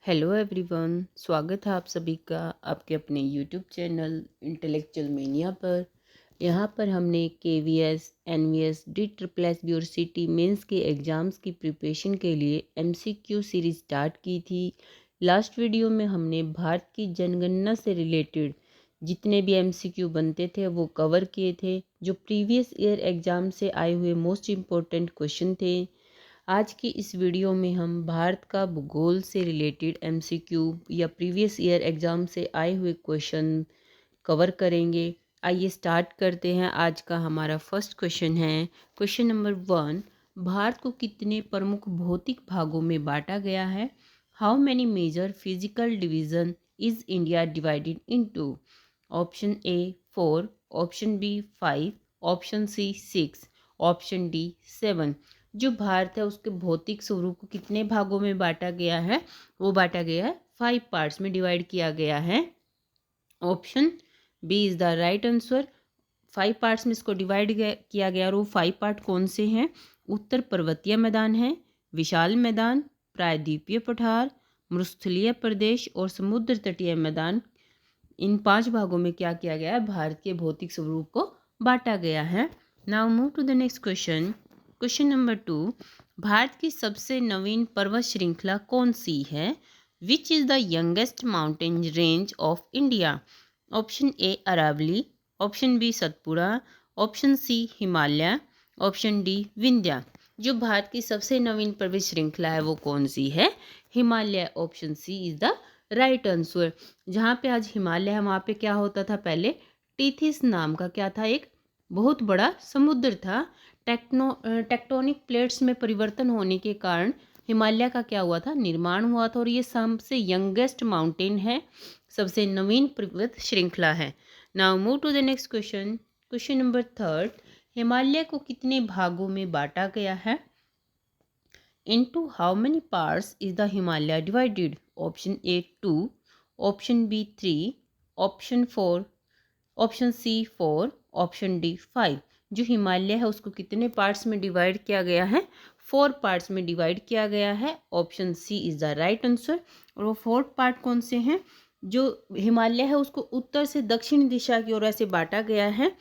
Hello everyone, स्वागत है आप सभी का आपके अपने यूट्यूब चैनल इंटेलेक्चुअल मेनिया पर। यहाँ पर हमने KVS, NVS, D triple S B और सीटी मेंस के एग्ज़ाम्स की प्रिपरेशन के लिए एमसीक्यू सीरीज स्टार्ट की थी। लास्ट वीडियो में हमने भारत की जनगणना से रिलेटेड जितने भी एमसीक्यू बनते थे वो कवर किए थे, जो प्रीवियस ईयर एग्ज़ाम से आए हुए मोस्ट इम्पोर्टेंट क्वेश्चन थे। आज की इस वीडियो में हम भारत का भूगोल से रिलेटेड एमसीक्यू या प्रीवियस ईयर एग्ज़ाम से आए हुए क्वेश्चन कवर करेंगे। आइए स्टार्ट करते हैं। आज का हमारा फर्स्ट क्वेश्चन है क्वेश्चन नंबर 1। भारत को कितने प्रमुख भौतिक भागों में बांटा गया है? How many major physical division is India divided into? Option A 4, option B 5, option C 6, option D 7। जो भारत है उसके भौतिक स्वरूप को कितने भागों में बांटा गया है? वो बांटा गया है 5 पार्ट्स में डिवाइड किया गया है। Option B is the right answer. 5 parts में इसको डिवाइड किया गया और वो 5 पार्ट कौन से हैं? उत्तर पर्वतीय मैदान है, विशाल मैदान, प्रायद्वीपीय पठार, मरुस्थलीय प्रदेश और समुद्र तटीय मैदान। इन 5 भागों में क्या किया गया है? भारत के भौतिक स्वरूप को बांटा गया है। Now move to the next question. Question number 2। Bharat की सबसे नवीन पर्वत श्रृंखला कौन सी है? Which is the youngest mountain range of India? Option A Aravalli, option B Satpura, option C Himalaya, option D Vindhya. जो भारत की सबसे नवीन पर्वत श्रृंखला है वो कौन सी है? Himalaya. Option C is the right answer. जहाँ पे आज हिमालय है वहाँ पे क्या होता था पहले? टीथिस नाम का क्या था? एक बहुत बड़ा समुद्र था। टेक्टोनिक प्लेट्स में परिवर्तन होने के कारण हिमालय का क्या हुआ था? निर्माण हुआ था। और ये सबसे यंगेस्ट माउंटेन है, सबसे नवीन पर्वत श्रृंखला है। Now move to the next question. Question number 3। Himalaya को कितने भागों में बांटा गया है? Into how many parts is the Himalaya divided? Option A 2, option B 3, option 4, option C 4, option D 5। जो हिमालय है उसको कितने पार्ट्स में डिवाइड किया गया है? 4 पार्ट्स में डिवाइड किया गया है। Option C is the right answer. और वो 4 पार्ट कौन से हैं? जो हिमालय है उसको उत्तर से दक्षिण दिशा की ओर ऐसे बांटा गया है।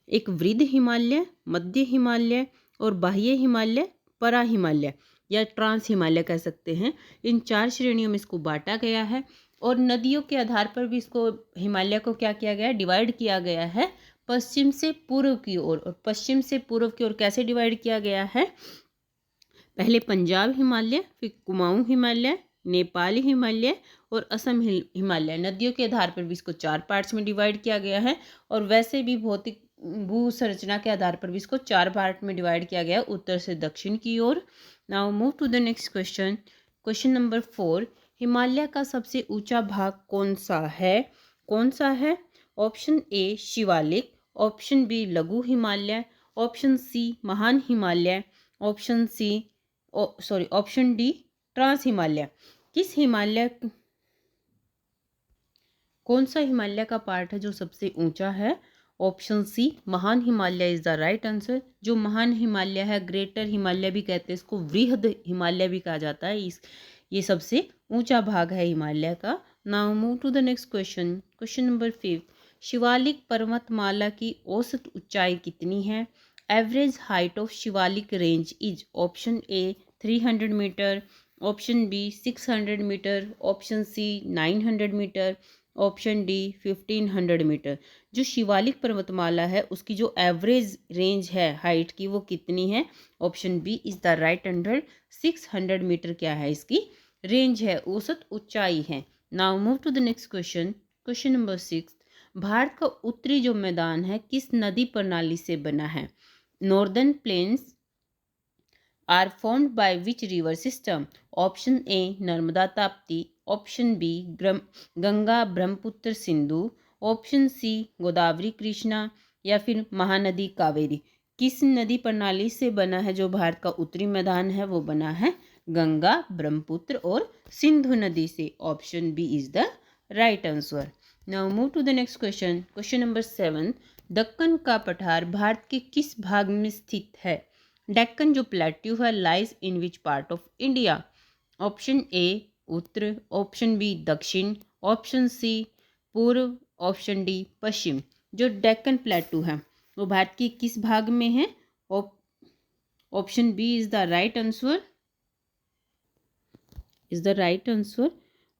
एक वृद्ध हिमालय, मध्य हिमालय और बाह्य हिमालय, परा हिमालय या ट्रांस हिमालय कह सकते हैं। इन 4 श्रेणियों में इसको बांटा गया है। और नदियों के आधार पर भी इसको हिमालय को क्या किया गया है? डिवाइड किया गया है पश्चिम से पूर्व की ओर। और पश्चिम से पूर्व की ओर कैसे डिवाइड किया गया है? पहले पंजाब हिमालय, फिर कुमाऊं हिमालय, नेपाली हिमालय और असम हिमालय। नदियों के आधार पर भी इसको 4 पार्ट्स में डिवाइड किया गया है। और वैसे भी भौतिक भू संरचना के आधार पर भी इसको 4 पार्ट में डिवाइड किया गया है उत्तर से दक्षिण की ओर। Now move to the next question. Question number 4। Himalaya का सबसे ऊंचा भाग कौन सा है? कौन सा है? Option A Shivalik, option B लघु हिमालय, ऑप्शन सी महान Himalaya, option C option D trans Himalaya. किस हिमालय, कौन सा हिमालय का पार्ट है जो सबसे ऊंचा है? ऑप्शन सी महान Himalaya is the right answer. जो महान हिमालय है, ग्रेटर हिमालय भी कहते हैं इसको, वृहद हिमालय भी कहा जाता है, ये सबसे ऊंचा भाग है हिमालय का। Now move to the next question. Question number 5। Shivalik पर्वतमाला की औसत ऊंचाई कितनी है? Average height of Shivalik range is? Option A 300 meter, option B 600 meter, option C 900 meter, option D 1500 meter. जो शिवालिक पर्वतमाला है उसकी जो एवरेज रेंज है हाइट की वो कितनी है? Option B is the right answer. 600 meter क्या है इसकी रेंज है, औसत ऊंचाई है। Now move to the next question. Question number 6। Bharat का उत्तरी जो मैदान है किस नदी प्रणाली से बना है? Northern plains are formed by which river system? Option A Narmada Tapti, option B Ganga Brahmaputra Sindhu, option C Godavari Krishna या फिर महानदी कावेरी। किस नदी प्रणाली से बना है जो भारत का उत्तरी मैदान है? वो बना है गंगा ब्रह्मपुत्र और सिंधु नदी से। Option B is the right answer. Now move to the next question. Question number 7। Deccan का पठार भारत के किस भाग में स्थित है? डेक्कन जो प्लेट्यू है lies in which part of India? Option A उत्तर, ऑप्शन बी दक्षिण, ऑप्शन सी पूर्व, ऑप्शन डी पश्चिम। जो डेक्कन प्लेटू है वो भारत के किस भाग में है? Option B is the right answer,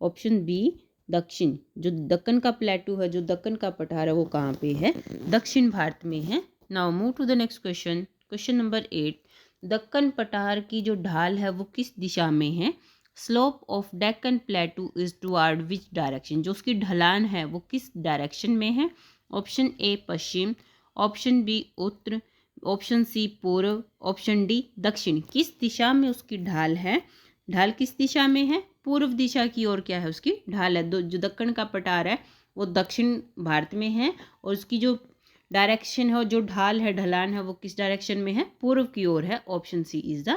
option B दक्षिण। जो दक्कन का प्लेटू है, जो दक्कन का पठार है, वो कहाँ पे है? दक्षिण भारत में है। Now move to the next question. Question number 8, Deccan पठार की जो ढाल है वो किस दिशा में है? Slope of Deccan plateau is toward which direction? जो उसकी ढलान है वो किस डायरेक्शन में है? ऑप्शन ए पश्चिम, ऑप्शन बी उत्तर, ऑप्शन सी पूर्व, ऑप्शन डी दक्षिण। किस दिशा में उसकी ढाल है? ढाल किस दिशा में है? पूर्व दिशा की ओर क्या है उसकी ढाल है। जो दक्कन का पठार है वो दक्षिण भारत में है और उसकी जो डायरेक्शन है और जो ढाल है, ढलान है, वो किस डायरेक्शन में है? पूर्व की ओर है। Option C is the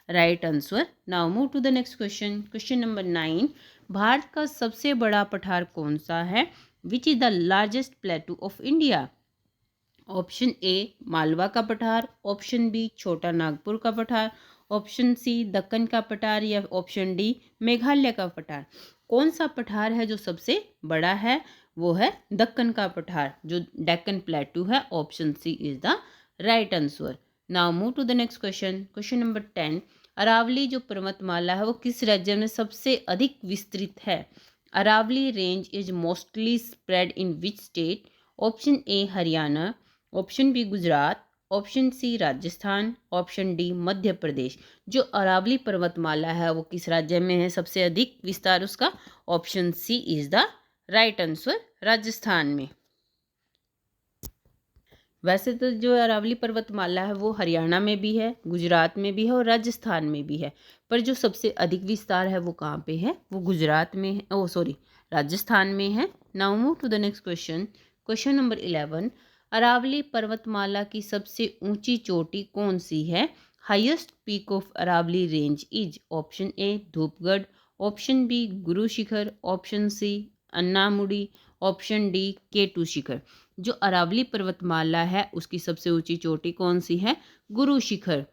right answer. Now move to the next question. Question number 9, Bharat का सबसे बड़ा पठार कौन सा है? Which is the largest plateau of India? Option A Malwa का पठार, ऑप्शन बी छोटा नागपुर का पठार, ऑप्शन सी दक्कन का पठार या ऑप्शन डी मेघालय का पठार। कौन सा पठार है जो सबसे बड़ा है? वो है दक्कन का पठार, जो डेक्कन प्लेटू है। Option C is the right answer. Now move to the next question. Question number 10, Aravalli जो पर्वतमाला है वो किस राज्य में सबसे अधिक विस्तृत है? Aravalli range is mostly spread in which state? Option A Haryana, option B Gujarat, option C Rajasthan, option D Madhya Pradesh. जो अरावली पर्वतमाला है वो किस राज्य में है सबसे अधिक विस्तार उसका? Option C is the right answer, Rajasthan में। वैसे तो जो अरावली पर्वतमाला है वो हरियाणा में भी है, गुजरात में भी है और राजस्थान में भी है, पर जो सबसे अधिक विस्तार है वो कहाँ पे है? वो गुजरात में है, राजस्थान में है। Now move to the next question. Question number 11, Aravalli पर्वतमाला की सबसे ऊंची चोटी कौन सी है? Highest peak of Aravalli range is? Option A Dhupgarh, option B Guru Shikhar, option C Anamudi, option D K two शिखर। जो अरावली पर्वतमाला है उसकी सबसे ऊंची चोटी कौन सी है? Guru Shikhar.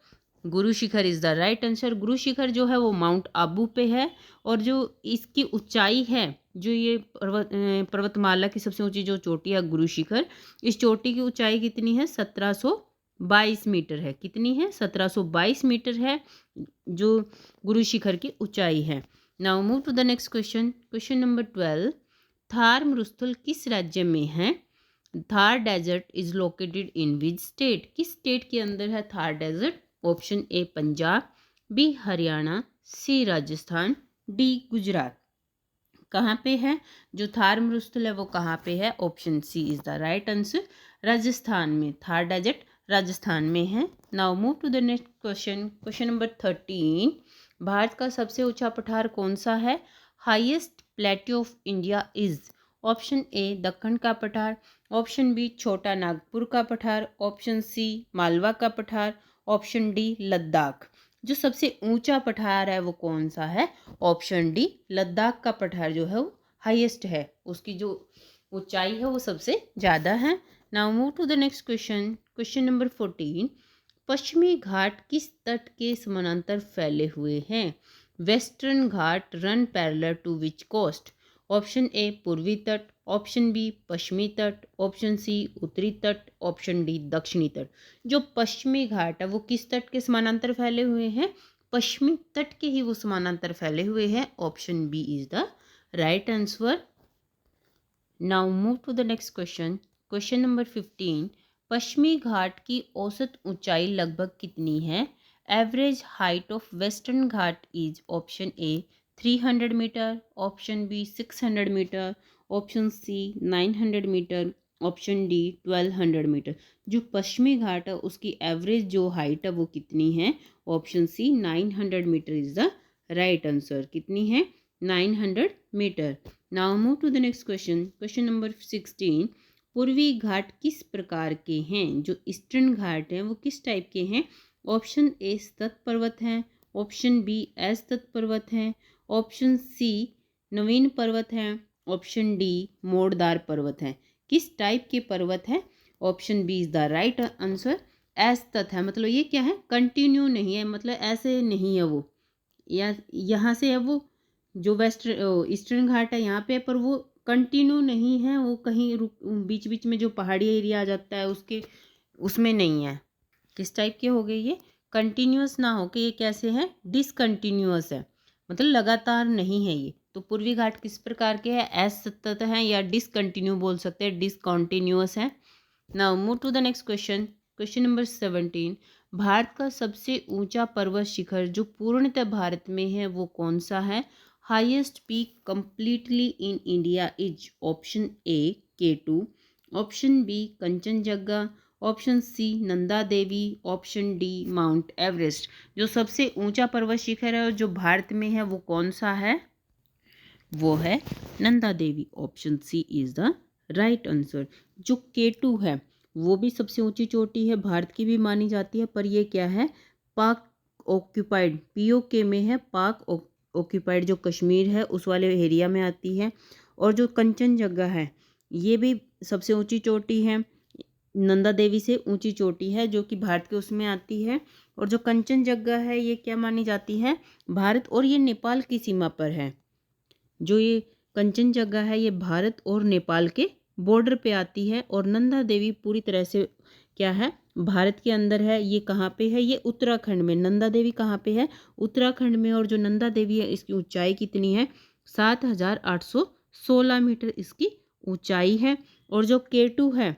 Guru Shikhar is the right answer. Guru Shikhar जो है वो माउंट आबू पे है और जो इसकी ऊंचाई है, जो ये पर्वतमाला की सबसे ऊंची जो चोटी है गुरु शिखर, इस चोटी की ऊंचाई कितनी है? 1722 मीटर है। कितनी है? 1722 मीटर है जो गुरु शिखर की ऊंचाई है। Now move to the next question. Question number 12, Thar मरुस्थल किस राज्य में है? Thar desert is located in which state? किस स्टेट के अंदर है Thar desert? Option A Punjab, B Haryana, C Rajasthan, D Gujarat. कहाँ पे है जो थार मरुस्थल है वो कहाँ पे है? Option C is the right answer, Rajasthan में। थार डेजर्ट राजस्थान में है। Now move to the next question. Question number 13, Bharat का सबसे ऊंचा पठार कौन सा है? Highest plateau of India is? Option A Deccan का पठार, ऑप्शन बी छोटा नागपुर का पठार, ऑप्शन सी मालवा का पठार, ऑप्शन डी लद्दाख। जो सबसे ऊंचा पठार है वो कौन सा है? ऑप्शन डी लद्दाख का पठार जो है वो हाईएस्ट है, उसकी जो ऊंचाई है वो सबसे ज़्यादा है। Now move to the next question. Question number 14, पश्चिमी घाट किस तट के समानांतर फैले हुए हैं? Western ghat run parallel to which coast? Option A पूर्वी तट, ऑप्शन बी पश्चिमी तट, ऑप्शन सी उत्तरी तट, ऑप्शन डी दक्षिणी तट। जो पश्चिमी घाट है वो किस तट के समानांतर फैले हुए हैं? पश्चिमी तट के ही वो समानांतर फैले हुए हैं। Option B is the right answer. Now move to the next question. Question number 15, पश्चिमी घाट की औसत ऊंचाई लगभग कितनी है? Average height of western Ghat is? Option A 300 meter, option B 600 meter, option C 900 meter, option D 1200 meter. जो पश्चिमी घाट है उसकी एवरेज जो हाइट है वो कितनी है? Option C 900 meter is the right answer. कितनी है? 900 meter. Now move to the next question. Question number 16, पूर्वी घाट किस प्रकार के हैं? जो ईस्टर्न घाट हैं वो किस टाइप के हैं? ऑप्शन ए सतत पर्वत हैं, ऑप्शन बी असतत पर्वत हैं, ऑप्शन सी नवीन पर्वत हैं, ऑप्शन डी मोड़दार पर्वत हैं। किस टाइप के पर्वत हैं? Option B is the right answer. असतत है मतलब ये क्या है? कंटिन्यू नहीं है, मतलब ऐसे नहीं है वो, या यहाँ से है वो जो ईस्टर्न घाट है यहाँ पे, पर वो कंटिन्यू नहीं है, वो कहीं बीच बीच में जो पहाड़ी एरिया आ जाता है उसके उसमें नहीं है। किस टाइप के हो गए ये? कंटिन्यूअस ना हो के ये कैसे हैं? डिसकंटिन्यूअस है, मतलब लगातार नहीं है ये। तो पूर्वी घाट किस प्रकार के हैं? असतत हैं या डिसकंटिन्यू बोल सकते हैं, डिसकंटिन्यूअस है। Now move to the next question. Question number 17। Bharat का सबसे ऊंचा पर्वत शिखर जो पूर्णतः भारत में है वो कौन सा है? Highest peak completely in India is option A K2, option B Kanchenjunga, option C Nanda Devi, option D Mount Everest. जो सबसे ऊंचा पर्वत शिखर है और जो भारत में है वो कौन सा है? वो है Nanda Devi. Option C is the right answer. जो K2 है वो भी सबसे ऊंची चोटी है, भारत की भी मानी जाती है, पर ये क्या है? पाक ऑक्यूपाइड, POK में है, पाक ऑक्यूपाइड जो कश्मीर है उस वाले एरिया में आती है। और जो कंचनजंगा है ये भी सबसे ऊंची चोटी है, नंदा देवी से ऊंची चोटी है, जो कि भारत के उसमें आती है। और जो कंचनजंगा है ये क्या मानी जाती है? भारत और ये नेपाल की सीमा पर है। जो ये कंचनजंगा है ये भारत और नेपाल के बॉर्डर पे आती है। और नंदा देवी पूरी तरह से क्या है? भारत के अंदर है। ये कहाँ पे है? ये उत्तराखंड में। नंदा देवी कहाँ पे है? उत्तराखंड में। और जो नंदा देवी है इसकी ऊंचाई कितनी है? 7,816 मीटर इसकी ऊंचाई है। और जो K2 है,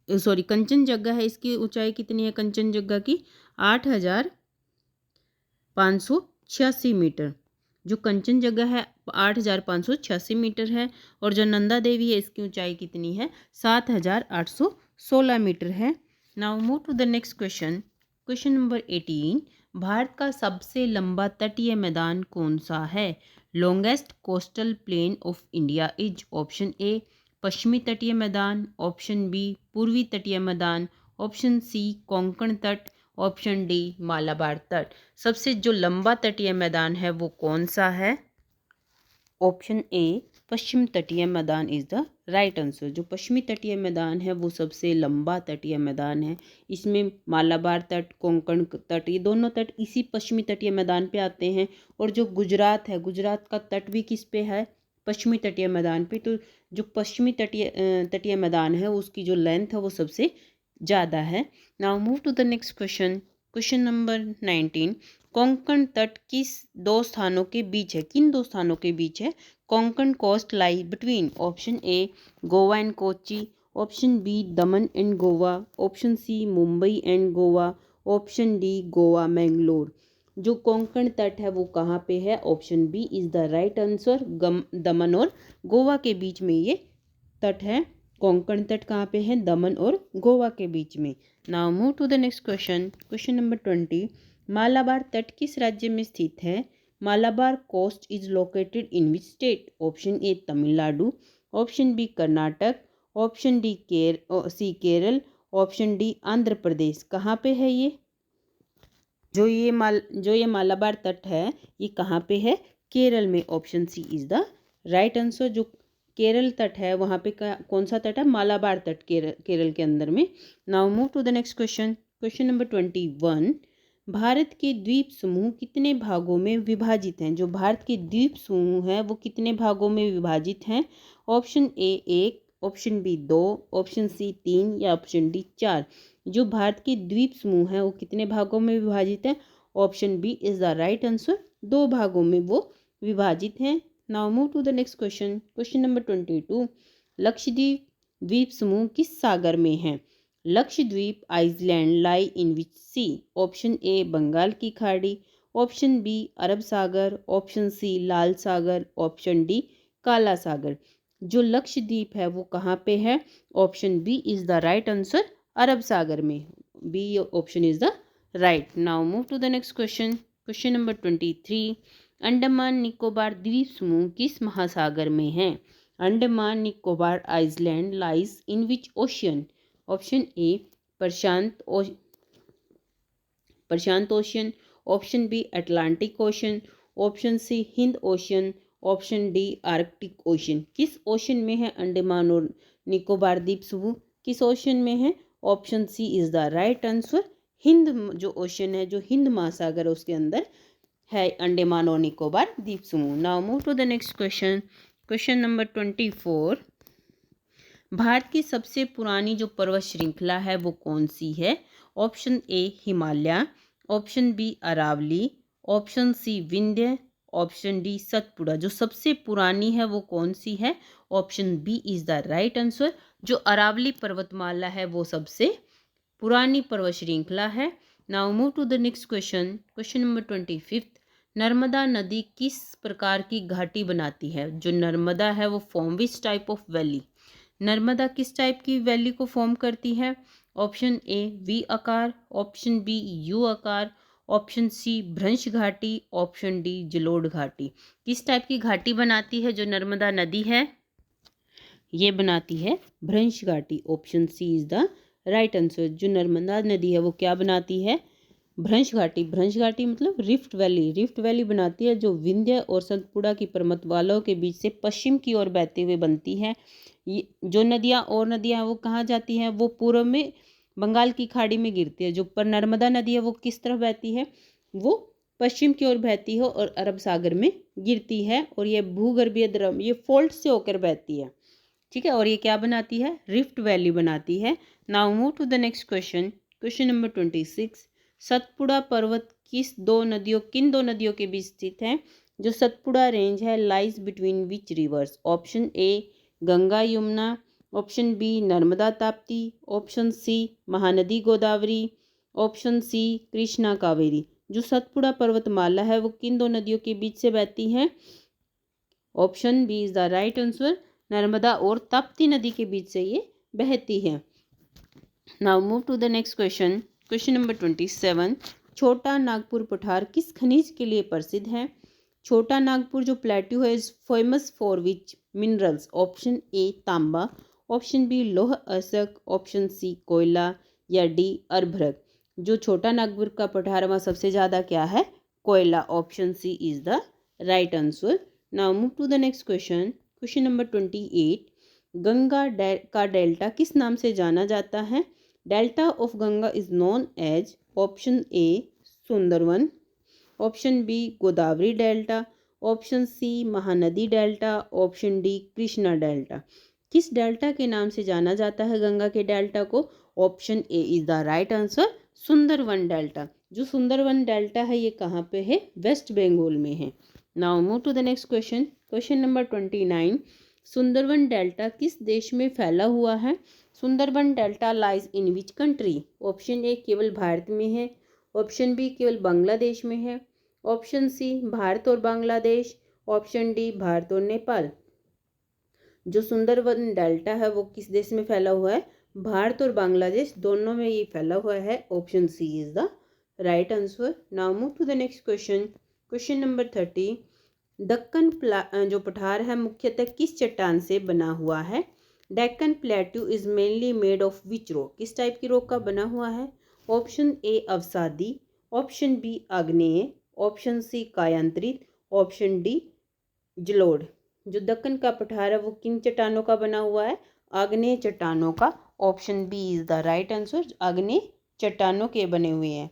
सॉरी कंचनजंगा है, इसकी ऊंचाई कितनी है कंचनजंगा की? 8,586 मीटर। जो कंचनजंगा है 8,586 मीटर है। और जो नंदा देवी है इसकी ऊंचाई कितनी है? 7,816 मीटर है। Now move to the next question. Question number 18। Bharat का सबसे लंबा तटीय मैदान कौन सा है? Longest coastal plain of India is option A पश्चिमी तटीय मैदान, ऑप्शन बी पूर्वी तटीय मैदान, ऑप्शन सी कोंकण तट, ऑप्शन डी मालाबार तट। सबसे जो लंबा तटीय मैदान है वो कौन सा है? ऑप्शन ए पश्चिम तटीय मैदान इज द राइट आंसर। जो पश्चिमी तटीय मैदान है वो सबसे लंबा तटीय मैदान है। इसमें मालाबार तट, कोंकण तट, ये दोनों तट इसी पश्चिमी तटीय मैदान पे आते हैं। और जो गुजरात है, गुजरात का तट भी किस पे है? पश्चिमी तटीय मैदान पे। तो जो पश्चिमी तटीय मैदान है उसकी जो लेंथ है वो सबसे ज़्यादा है। Now move to the next question. Question number 19। Konkan तट किस दो स्थानों के बीच है? किन दो स्थानों के बीच है? Konkan coast lie between option A Goa and Kochi, option B Daman and Goa, option C Mumbai and Goa, option D Goa Mangalore. जो कोंकण तट है वो कहाँ पे है? Option B is the right answer. Daman और गोवा के बीच में ये तट है। कोंकण तट कहाँ पे है? दमन और गोवा के बीच में। Now move to the next question. Question number 20। Malabar तट किस राज्य में स्थित है? Malabar coast is located in which state? Option A Tamil Nadu, option B Karnataka, option D Kerala, option D Andhra Pradesh. कहाँ पे है ये? जो ये मालाबार तट है ये कहाँ पे है? केरल में। Option C is the right answer. जो केरल तट है वहाँ पे कौन सा तट है? मालाबार तट, केरल के अंदर में। Now move to the next question. Question number 21। Bharat के द्वीप समूह कितने भागों में विभाजित हैं? जो भारत के द्वीप समूह है वो कितने भागों में विभाजित हैं? Option A 1, option B 2, option C 3 या ऑप्शन डी 4। जो भारत के द्वीप समूह है वो कितने भागों में विभाजित है? Option B is the right answer. 2 भागों में वो विभाजित हैं। Now move to the next question. Question number 22। Lakshadweep द्वीप समूह किस सागर में है? Lakshadweep island lie in which sea? Option A Bengal की खाड़ी, ऑप्शन बी अरब सागर, ऑप्शन सी लाल सागर, ऑप्शन डी काला सागर। जो लक्षद्वीप है वो कहाँ पे है? Option B is the right answer, अरब सागर में। B option is the right. Now move to the next question. Question number 23। Andaman Nicobar द्वीप समूह किस महासागर में है? Andaman Nicobar island lies in which ocean? Option A प्रशांत ocean, option B Atlantic ocean, option C Hind ocean, option D Arctic ocean. किस ocean में है अंडमान और निकोबार द्वीप समूह? किस ओशियन में है? Option C is the right answer. Hind जो ओशियन है, जो हिंद महासागर है उसके अंदर है अंडमान और निकोबार द्वीप समूह। Now move to the next question. Question number 24। Bharat की सबसे पुरानी जो पर्वत श्रृंखला है वो कौन सी है? Option A Himalaya, option B Aravalli, option C Vindhya, option D Satpura. जो सबसे पुरानी है वो कौन सी है? Option B is the right answer. जो अरावली पर्वतमाला है वो सबसे पुरानी पर्वत श्रृंखला है। Now move to the next question. Question number 25। Narmada नदी किस प्रकार की घाटी बनाती है? जो नर्मदा है वो form which type of valley? Narmada किस टाइप की वैली को फॉर्म करती है? ऑप्शन ए वी आकार, ऑप्शन बी यू आकार, ऑप्शन सी भ्रंश घाटी, ऑप्शन डी जलोढ़ घाटी। किस टाइप की घाटी बनाती है जो नर्मदा नदी है? ये बनाती है भ्रंश घाटी। Option C is the right answer. जो नर्मदा नदी है वो क्या बनाती है? भ्रंश घाटी। भ्रंश घाटी मतलब रिफ्ट वैली। रिफ्ट वैली बनाती है जो विंध्य और सतपुड़ा की पर्वतमालाओं के बीच से पश्चिम की ओर बहते हुए बनती है। ये जो नदियाँ और नदियाँ वो कहाँ जाती हैं? वो पूर्व में बंगाल की खाड़ी में गिरती है। जो पर नर्मदा नदी है वो किस तरफ बहती है? वो पश्चिम की ओर बहती है और अरब सागर में गिरती है। और ये भूगर्भीय द्रव ये फोल्ट से होकर बहती है, ठीक है। और ये क्या बनाती है? रिफ्ट वैली बनाती है। Now move to the next question. Question number 26। Satpura पर्वत किन दो नदियों के बीच स्थित है? जो सतपुड़ा रेंज है lies between which rivers? Option A Ganga Yamuna, option B Narmada Tapti, option C Mahanadi Godavari, option C Krishna Kaveri. जो सतपुड़ा पर्वतमाला है वो किन दो नदियों के बीच से बहती है? Option B is the right answer. Narmada और ताप्ती नदी के बीच से ये बहती है। Now move to the next question. Question number 27। Chota Nagpur पठार किस खनिज के लिए प्रसिद्ध है? छोटा नागपुर जो प्लेट्यू है is famous for which minerals? Option A तांबा, ऑप्शन बी लौह अयस्क, ऑप्शन सी कोयला या डी अर्भक। जो छोटा नागपुर का पठार है वहाँ सबसे ज़्यादा क्या है? कोयला। Option C is the right answer. Now move to the next question. Question number 28। Ganga का डेल्टा किस नाम से जाना जाता है? Delta of Ganga is known as option A Sundarban, option B Godavari delta, option C Mahanadi delta, option D Krishna delta. किस delta के नाम से जाना जाता है गंगा के डेल्टा को? Option A is the right answer, Sundarban delta. जो सुंदरवन डेल्टा है ये कहाँ पे है? वेस्ट बंगाल में है। Now move to the next question. Question number 29। Sundarban delta किस देश में फैला हुआ है? Sundarban delta lies in which country? Option A केवल भारत में है, ऑप्शन बी केवल बांग्लादेश में है, ऑप्शन सी भारत और बांग्लादेश, ऑप्शन डी भारत और नेपाल। जो सुंदरवन डेल्टा है वो किस देश में फैला हुआ है? भारत और बांग्लादेश दोनों में ये फैला हुआ है। Option C is the right answer. Now move to the next question. Question number 30। Deccan जो पठार है मुख्यतः किस चट्टान से बना हुआ है? Deccan plateau is mainly made of which rock? किस टाइप की रॉक का बना हुआ है? ऑप्शन ए अवसादी, ऑप्शन बी आग्नेय, ऑप्शन सी कायांतरित, ऑप्शन डी जलोढ़। जो दक्कन का पठार है वो किन चट्टानों का बना हुआ है? आग्नेय चट्टानों का। Option B is the right answer. आग्नेय चट्टानों के बने हुए हैं।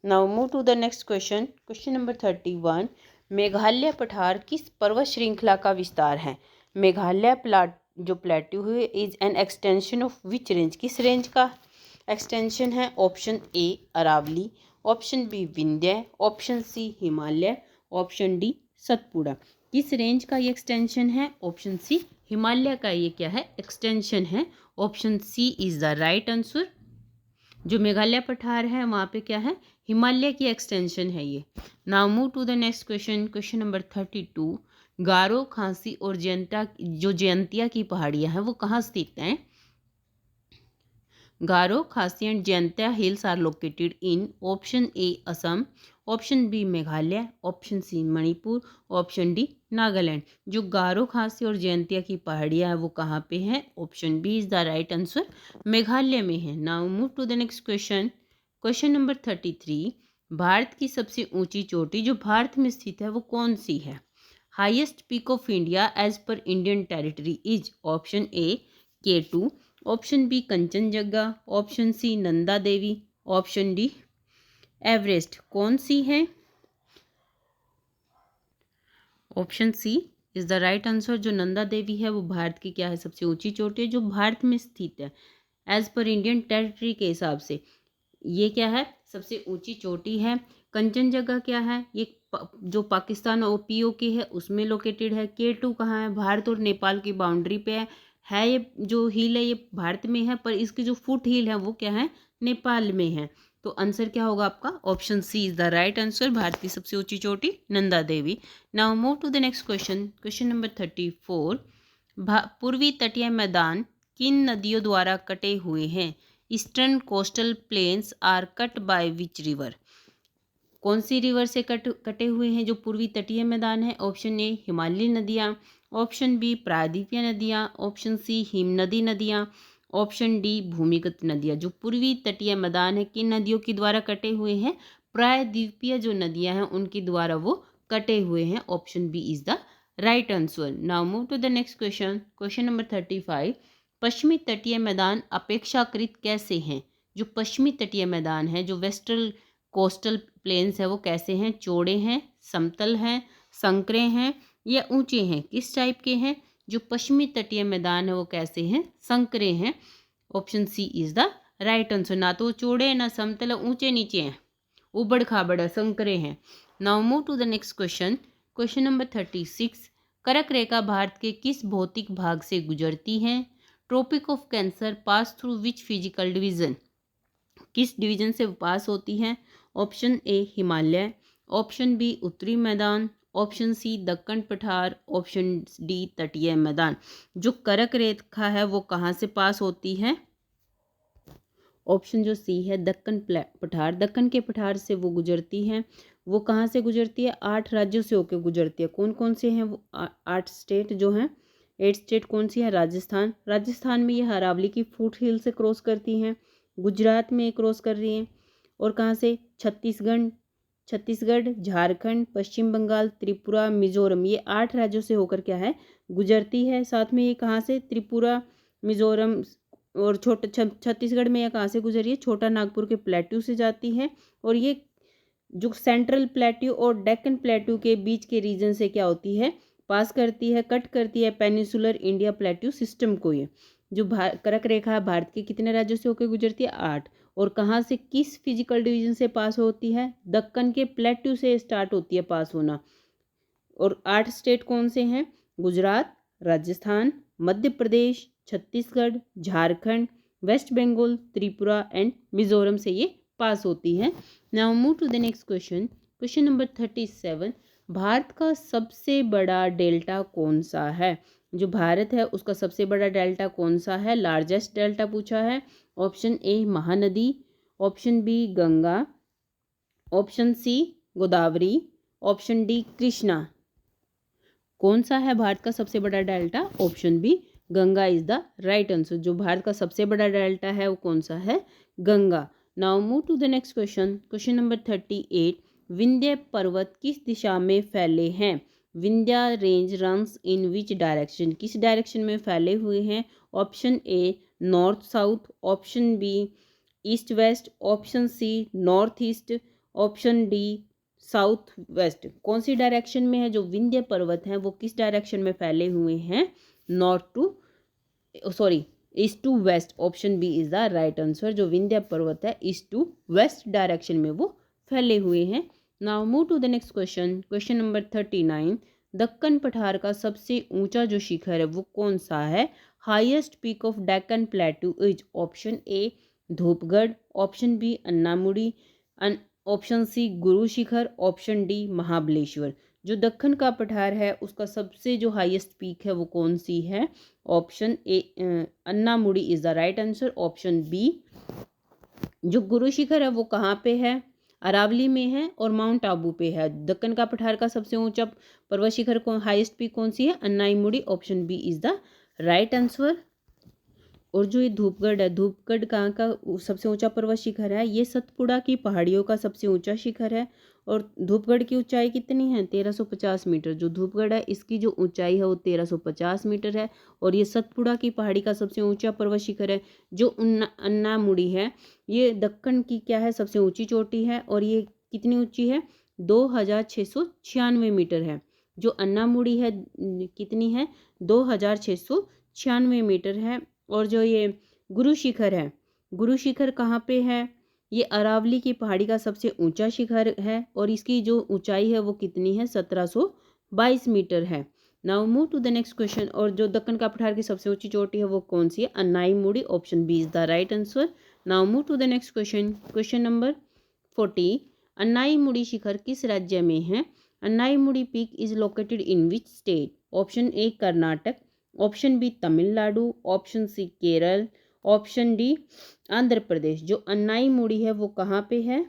Now move to the next question. Question number 31। Meghalaya पठार किस पर्वत श्रृंखला का विस्तार है? मेघालय जो प्लेट्यू है is an extension of which range? किस रेंज का एक्सटेंशन है? Option A Aravalli, option B Vindhya, option C Himalaya, option D Satpura. किस रेंज का ये एक्सटेंशन है? ऑप्शन सी हिमालय का ये क्या है? एक्सटेंशन है। Option C is the right answer. जो मेघालय पठार है वहाँ पे क्या है? हिमालय की एक्सटेंशन है ये। Now move to the next question. Question number 32। Garo, Khasi और जयंतिया की पहाड़ियाँ हैं वो कहाँ स्थित हैं? Garo, Khasi and Jaintia hills are located in option A Assam, option B Meghalaya, option C Manipur, option D Nagaland. जो गारो, खासी और जयंतिया की पहाड़ियाँ हैं वो कहाँ पे हैं? Option B is the right answer, Meghalaya में है। Now move to the next question. Question number 33। Bharat की सबसे ऊंची चोटी जो भारत में स्थित है वो कौन सी है? Highest peak of India as per Indian territory is? Option A K2, option B Kanchenjunga, option C Nanda Devi, option D Everest. कौन सी है? Option C is the right answer. जो नंदा देवी है वो भारत की क्या है, सबसे ऊंची चोटी है जो भारत में स्थित है। एज पर इंडियन टेरिटरी के हिसाब से ये क्या है, सबसे ऊंची चोटी है। कंचनजंगा क्या है, ये जो पाकिस्तान और पीओके है उसमें लोकेटेड है। K2 कहाँ है, भारत और नेपाल की बाउंड्री पे है। ये जो हिल है ये भारत में है, पर इसकी जो फुट हिल है वो क्या है, नेपाल में है। तो आंसर क्या होगा आपका, option C is the right answer. Bharat की सबसे ऊंची चोटी Nanda Devi. Now move to the next question. Question number 34। पूर्वी तटीय मैदान किन नदियों द्वारा कटे हुए हैं। Eastern coastal plains are cut by which river. कौन सी रिवर से कटे हुए हैं जो पूर्वी तटीय मैदान है। ऑप्शन ए हिमालयी नदियाँ, ऑप्शन बी प्रायद्वीपीय नदियाँ, ऑप्शन सी हिमनदी नदियाँ, ऑप्शन डी भूमिगत नदियाँ। जो पूर्वी तटीय मैदान है किन नदियों के द्वारा कटे हुए हैं, प्रायद्वीपीय जो नदियाँ हैं उनके द्वारा वो कटे हुए हैं। Option B is the right answer. Now move to the next question. Question number 35। पश्चिमी तटीय मैदान अपेक्षाकृत कैसे हैं। जो पश्चिमी तटीय मैदान है, जो वेस्टर्न कोस्टल प्लेन्स है वो कैसे हैं, चौड़े हैं, समतल हैं, संकरे हैं या ऊंचे हैं, किस टाइप के हैं। जो पश्चिमी तटीय मैदान है वो कैसे हैं, संकरे हैं। Option C is the right answer. ना तो चौड़े ना समतल, ऊंचे नीचे हैं, उबड़ खाबड़ संकरे हैं। Now move to the next question. Question number 36। कर्क रेखा भारत के किस भौतिक भाग से गुजरती है। Tropic of cancer pass through which physical division. किस डिवीजन से पास होती है। Option A Himalaya, option B उत्तरी मैदान, ऑप्शन सी दक्कन पठार, ऑप्शन डी तटीय मैदान। जो कर्क रेखा है वो कहाँ से पास होती है। ऑप्शन जो सी है दक्कन पठार, दक्कन के पठार से वो गुजरती है। वो कहाँ से गुजरती है, 8 राज्यों से होकर गुजरती है। कौन कौन से हैं वो 8 स्टेट जो हैं, 8 स्टेट कौन सी है। राजस्थान, राजस्थान में ये अरावली की फुट हिल से क्रॉस करती हैं। गुजरात में क्रॉस कर रही हैं। और कहाँ से, छत्तीसगढ़, झारखंड, पश्चिम बंगाल, त्रिपुरा, मिजोरम, ये 8 राज्यों से होकर क्या है, गुजरती है। साथ में ये कहाँ से, त्रिपुरा, मिजोरम और छत्तीसगढ़ में यह कहाँ से गुजरी है, छोटा नागपुर के प्लेट्यू से जाती है। और ये जो सेंट्रल प्लेट्यू और डेक्कन प्लेट्यू के बीच के रीजन से क्या होती है, पास करती है, कट करती है पेनिसुलर इंडिया प्लेट्यू सिस्टम को। ये जो कर्क रेखा है भारत के कितने राज्यों से होकर गुजरती है, 8। और कहाँ से, किस फिजिकल डिवीजन से पास होती है, दक्कन के प्लेट्यू से स्टार्ट होती है पास होना। और 8 स्टेट कौन से हैं, गुजरात, राजस्थान, मध्य प्रदेश, छत्तीसगढ़, झारखंड, वेस्ट बंगाल, त्रिपुरा एंड मिजोरम से ये पास होती है। Now move to the next question. Question number 37। Bharat का सबसे बड़ा डेल्टा कौन सा है। जो भारत है उसका सबसे बड़ा डेल्टा कौन सा है, लार्जेस्ट डेल्टा पूछा है। Option A Mahanadi, option B Ganga, option C Godavari, option D Krishna. कौन सा है भारत का सबसे बड़ा delta, option B Ganga is the right answer. जो भारत का सबसे बड़ा डेल्टा है वो कौन सा है, Ganga. Now move to the next question. Question number 38। Vindhya पर्वत किस दिशा में फैले हैं। Vindhya range runs in which direction, किस डायरेक्शन में फैले हुए हैं। Option A north south, option B east west, option C north east, option D south west. कौन सी डायरेक्शन में है जो विंध्य पर्वत हैं वो किस डायरेक्शन में फैले हुए हैं, east to west. Option B is the right answer. जो विंध्य पर्वत है ईस्ट टू वेस्ट डायरेक्शन में वो फैले हुए हैं। Now move to the next question. Question number 39। Deccan पठार का सबसे ऊंचा जो शिखर है वो कौन सा है। Highest peak of Deccan plateau is, option A Dhupgarh, option B Anamudi, option C Guru Shikhar, option D Mahabaleshwar. जो दक्कन का पठार है उसका सबसे जो हाईएस्ट पीक है वो कौन सी है। Option A Anamudi is the right answer. Option B जो गुरु शिखर है वो कहाँ पे है, अरावली में है और माउंट आबू पे है। दक्कन का पठार का सबसे ऊंचा पर्वत शिखर कौन, हाईएस्ट पीक कौन सी है, Anamudi. Option B is the right answer. और जो ये धूपगढ़ है, धूपगढ़ कहाँ का सबसे ऊंचा पर्वत शिखर है, ये सतपुड़ा की पहाड़ियों का सबसे ऊंचा शिखर है। और धूपगढ़ की ऊंचाई कितनी है, 1350 मीटर। जो धूपगढ़ है इसकी जो ऊंचाई है वो 1350 मीटर है। और ये सतपुड़ा की पहाड़ी का सबसे ऊंचा पर्वत शिखर है। जो अन्नामुड़ी है ये दक्कन की क्या है, सबसे ऊंची चोटी है। और ये कितनी ऊंची है, 2696 मीटर है। जो अन्नामुड़ी है कितनी है, 2696 मीटर है। और जो ये गुरु शिखर है, गुरु शिखर कहाँ पे है, ये अरावली की पहाड़ी का सबसे ऊंचा शिखर है और इसकी जो ऊंचाई है वो कितनी है, 1722 मीटर है। Now move to the next question. और जो दक्कन का पठार की सबसे ऊंची चोटी है वो कौन सी है, Anamudi. Option B is the right answer. Now move to the next question. Question number 40। Anamudi शिखर किस राज्य में है? Anamudi peak is located in which state? Option A Karnataka, option B Tamil Nadu, option C Kerala, option D Andhra Pradesh. जो अन्नाईमुड़ी है वो कहाँ पे है?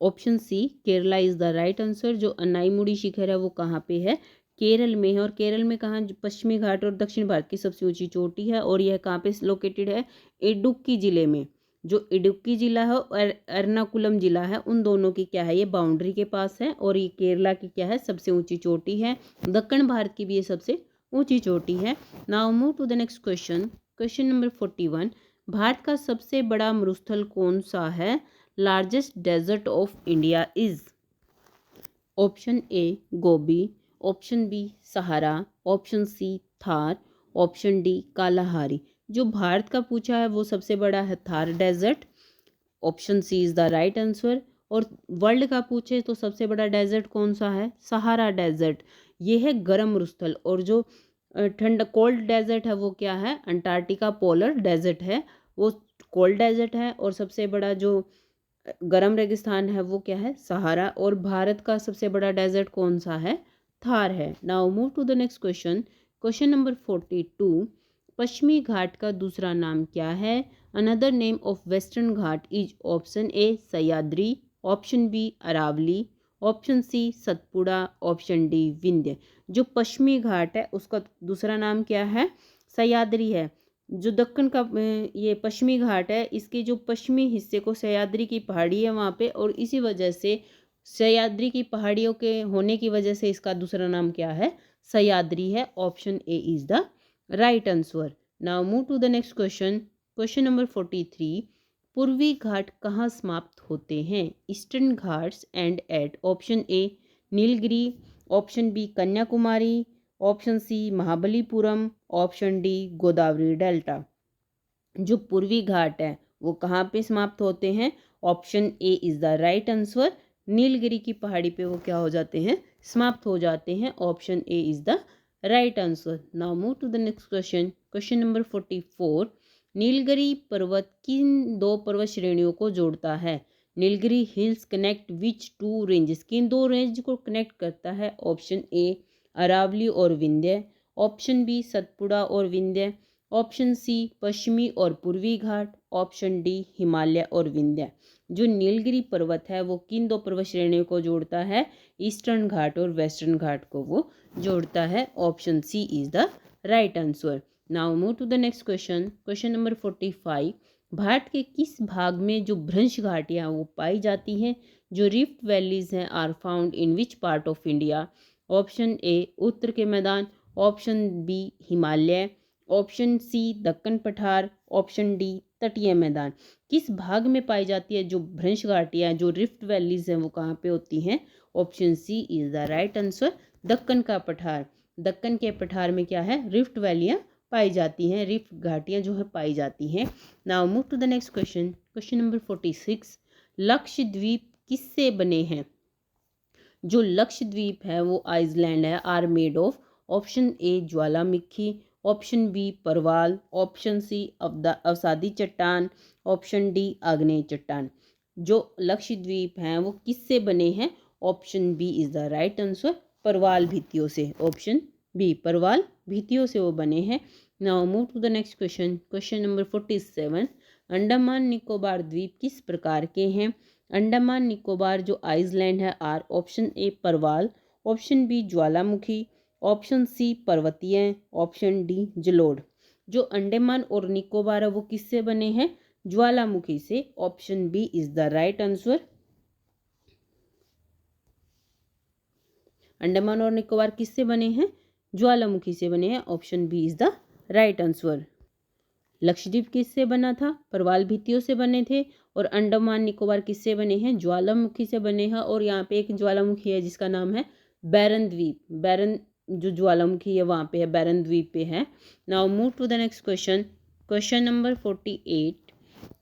Option C Kerala is the right answer. जो अन्नाईमुड़ी शिखर है वो कहाँ पे है? केरल में है। और केरल में कहाँ? पश्चिमी घाट और दक्षिण भारत की सबसे ऊंची चोटी है और यह कहाँ पे लोकेटेड है? इडुक्की जिले में। जो इडुक्की जिला है और एर्नाकुलम जिला है, उन दोनों की क्या है, ये बाउंड्री के पास है। और ये केरला की क्या है, सबसे ऊंची चोटी है। दक्षिण भारत की भी ये सबसे ऊंची चोटी है। Now move to the next question. Question number 41। Bharat का सबसे बड़ा मरुस्थल कौन सा है? Largest desert of India is? Option A Gobi, option B Sahara, option C Thar, option D Kalahari. जो भारत का पूछा है वो सबसे बड़ा है Thar desert. Option C is the right answer. और वर्ल्ड का पूछे तो सबसे बड़ा डेजर्ट कौन सा है? Sahara desert. ये है गर्म मरुस्थल। और जो ठंड कोल्ड डेजर्ट है वो क्या है? अंटार्कटिका पोलर डेजर्ट है, वो कोल्ड डेजर्ट है। और सबसे बड़ा जो गर्म रेगिस्तान है वो क्या है? सहारा। और भारत का सबसे बड़ा डेजर्ट कौन सा है? थार है। Now move to the next question. Question number 42। पश्चिमी घाट का दूसरा नाम क्या है? Another name of western Ghat is? Option A Sahyadri, option B Aravalli, option C Satpura, option D Vindhya. जो पश्चिमी घाट है उसका दूसरा नाम क्या है? सह्याद्री है। जो दक्कन का ये पश्चिमी घाट है, इसके जो पश्चिमी हिस्से को सह्याद्री की पहाड़ी है वहाँ पे, और इसी वजह से सह्याद्री की पहाड़ियों के होने की वजह से इसका दूसरा नाम क्या है? सह्याद्री है। Option A is the right answer. Now move to the next question. Question number 43। पूर्वी घाट कहाँ समाप्त होते हैं? Eastern Ghats end at? Option A Nilgiri, option B Kanyakumari, option C Mahabalipuram, option D Godavari delta. जो पूर्वी घाट है वो कहाँ पे समाप्त होते हैं? Option A is the right answer. Nilgiri की पहाड़ी पे वो क्या हो जाते हैं? समाप्त हो जाते हैं। Option A is the right answer. Now move to the next question. Question number 44। Nilgiri पर्वत किन दो पर्वत श्रेणियों को जोड़ता है? Nilgiri hills connect which two ranges? किन दो रेंज को कनेक्ट करता है? ऑप्शन ए अरावली और विंध्य, ऑप्शन बी सतपुड़ा और विंध्य, ऑप्शन सी पश्चिमी और पूर्वी घाट, ऑप्शन डी हिमालय और विंध्य। जो नीलगिरी पर्वत है वो किन दो पर्वत श्रेणियों को जोड़ता है? ईस्टर्न घाट और वेस्टर्न घाट को वो जोड़ता है। Option C is the right answer. Now move to the next question. Question number 45। Bharat के किस भाग में जो भ्रंश घाटियाँ वो पाई जाती हैं? जो रिफ्ट वैलीज हैं are found in which part of India? Option A उत्तर के मैदान, option B Himalaya, option C Deccan पठार, ऑप्शन डी तटीय मैदान। किस भाग में पाई जाती है जो भ्रंश घाटियाँ, जो रिफ्ट वैलीज हैं वो कहाँ पे होती हैं? Option C is the right answer. Deccan का पठार। दक्कन के पठार में क्या है? रिफ्ट वैलियाँ पाई जाती हैं, रिफ्ट घाटियाँ जो है पाई जाती हैं। Now move to the next question. Question number 46। Lakshadweep किससे बने हैं? जो लक्षद्वीप है वो आइसलैंड है, are made of? Option A ज्वालामुखी, ऑप्शन बी परवाल, ऑप्शन सी अवसादी चट्टान, ऑप्शन डी आग्नेय चट्टान। जो लक्षद्वीप हैं वो किससे बने हैं? Option B is the right answer. परवाल भित्तियों से। ऑप्शन बी परवाल भित्तियों से वो बने हैं। Now move to the next question. Question number 47। Andaman Nicobar द्वीप किस प्रकार के हैं? अंडमान निकोबार जो आइसलैंड है आर? ऑप्शन ए परवाल, ऑप्शन बी ज्वालामुखी, ऑप्शन सी पर्वतीय, ऑप्शन डी जलोढ़। जो अंडमान और निकोबार है वो किससे बने हैं? ज्वालामुखी से। Option B is the right answer. Andaman और निकोबार किससे बने हैं? ज्वालामुखी से बने हैं। Option B is the right answer. Lakshadweep किससे बना था? परवाल भित्तियों से बने थे। और अंडमान निकोबार किससे बने हैं? ज्वालामुखी से बने हैं। और यहाँ पे एक ज्वालामुखी है जिसका नाम है बैरन द्वीप, बैरन जो ज्वालामुखी है वहाँ पे है, बैरन द्वीप पे है। Now move to the next question. Question number 48।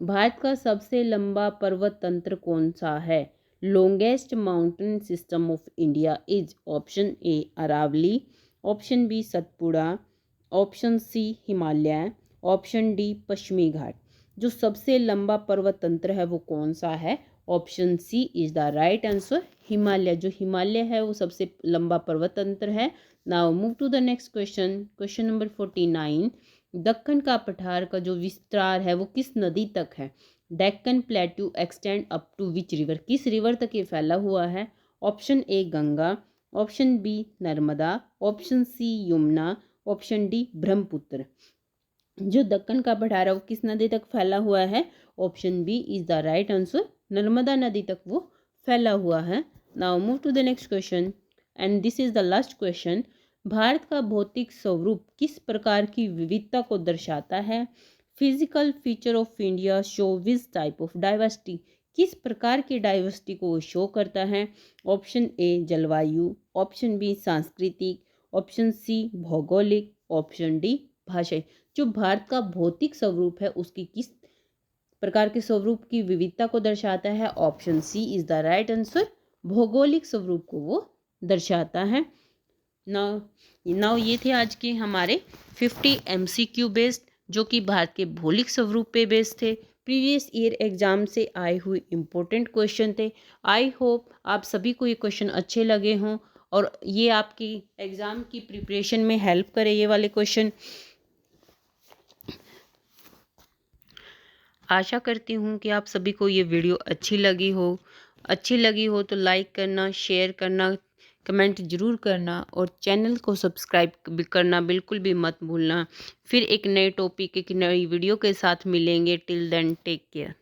Bharat का सबसे लंबा पर्वत तंत्र कौन सा है? Longest mountain system of India is option A Aravalli, option B Satpura, option C Himalaya, option D पश्चिमी घाट। जो सबसे लंबा पर्वत तंत्र है वो कौन सा है? Option C is the right answer, Himalaya. जो हिमालय है वो सबसे लंबा पर्वत तंत्र है। Now move to the next question. Question number 49। Deccan का पठार का जो विस्तार है वो किस नदी तक है? Deccan plateau extend up to which river? किस रिवर तक ये फैला हुआ है? Option A Ganga, option B Narmada, option C Yamuna, option D Brahmaputra. जो दक्कन का पठार है वो किस नदी तक फैला हुआ है? Option B is the right answer, Narmada नदी तक वो फैला हुआ है। Now move to the next question and this is the last question. Bharat का भौतिक स्वरूप किस प्रकार की विविधता को दर्शाता है? Physical feature of India show which type of diversity? किस प्रकार की डाइवर्सिटी को वो शो करता है? ऑप्शन ए जलवायु, ऑप्शन बी सांस्कृतिक, ऑप्शन सी भौगोलिक, ऑप्शन डी भाषाई। जो भारत का भौतिक स्वरूप है उसकी किस प्रकार के स्वरूप की विविधता को दर्शाता है? Option C is the right answer, भौगोलिक स्वरूप को वो दर्शाता है। नाउ ये थे आज के हमारे 50 MCQ बेस्ड, जो कि भारत के भौगोलिक स्वरूप पे बेस्ड थे। प्रीवियस ईयर एग्जाम से आए हुए इम्पोर्टेंट क्वेश्चन थे। आई होप आप सभी को ये क्वेश्चन अच्छे लगे हों और ये आपकी एग्ज़ाम की प्रिपरेशन में हेल्प करे ये वाले क्वेश्चन। आशा करती हूँ कि आप सभी को ये वीडियो अच्छी लगी हो तो लाइक करना, शेयर करना, कमेंट ज़रूर करना और चैनल को सब्सक्राइब करना बिल्कुल भी मत भूलना। फिर एक नए टॉपिक, एक नई वीडियो के साथ मिलेंगे। Till then take care.